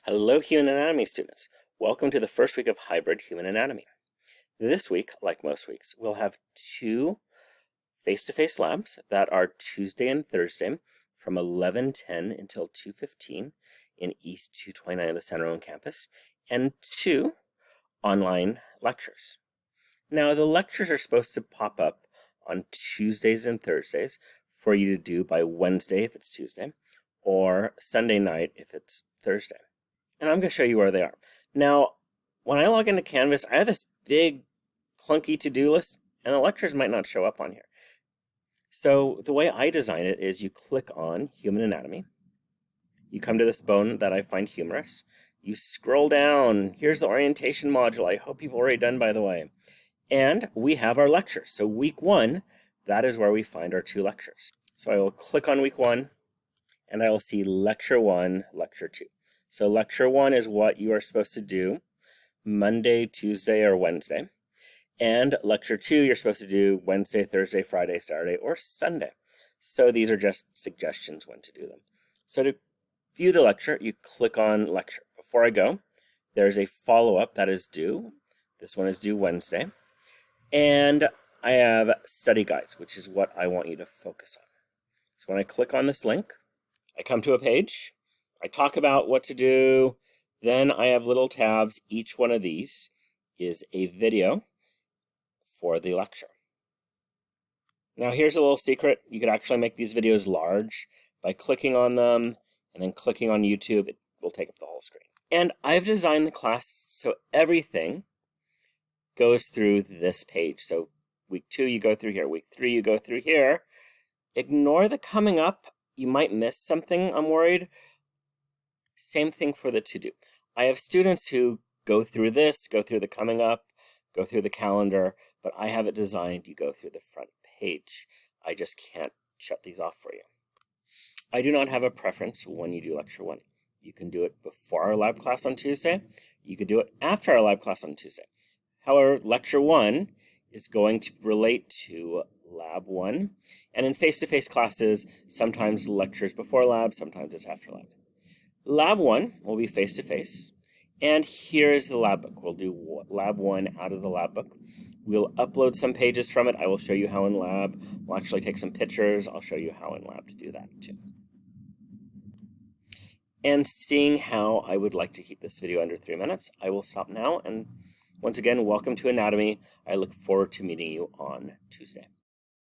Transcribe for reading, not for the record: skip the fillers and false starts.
Hello, human anatomy students. Welcome to the first week of hybrid human anatomy. This week, like most weeks, we'll have two face-to-face labs that are Tuesday and Thursday from 11:10 until 2:15 in East 229 of the San Ramon campus, and two online lectures. Now, the lectures are supposed to pop up on Tuesdays and Thursdays for you to do by Wednesday if it's Tuesday, or Sunday night if it's Thursday. And I'm going to show you where they are. Now, when I log into Canvas, I have this big, clunky to-do list, and the lectures might not show up on here. So the way I design it is you click on Human Anatomy. You come to this bone that I find humorous. You scroll down. Here's the orientation module. I hope you've already done, by the way. And we have our lectures. So week 1, that is where we find our 2 lectures. So I will click on week 1, and I will see lecture 1, lecture 2. So lecture 1 is what you are supposed to do Monday, Tuesday, or Wednesday. And lecture 2, you're supposed to do Wednesday, Thursday, Friday, Saturday, or Sunday. So these are just suggestions when to do them. So to view the lecture, you click on lecture. Before I go, there's a follow-up that is due. This one is due Wednesday. And I have study guides, which is what I want you to focus on. So when I click on this link, I come to a page. I talk about what to do. Then I have little tabs. Each one of these is a video for the lecture. Now here's a little secret. You could actually make these videos large by clicking on them and then clicking on YouTube. It will take up the whole screen. And I've designed the class so everything goes through this page. So week 2, you go through here. Week 3, you go through here. Ignore the coming up. You might miss something, I'm worried. Same thing for the to-do. I have students who go through this, go through the coming up, go through the calendar, but I have it designed you go through the front page. I just can't shut these off for you. I do not have a preference when you do lecture 1. You can do it before our lab class on Tuesday. You could do it after our lab class on Tuesday. However, lecture 1 is going to relate to lab 1. And in face-to-face classes, sometimes lectures before lab, sometimes it's after lab. Lab 1 will be face-to-face. And here is the lab book. We'll do lab 1 out of the lab book. We'll upload some pages from it. I will show you how in lab. We'll actually take some pictures. I'll show you how in lab to do that too. And seeing how I would like to keep this video under 3 minutes, I will stop now. And once again, welcome to Anatomy. I look forward to meeting you on Tuesday.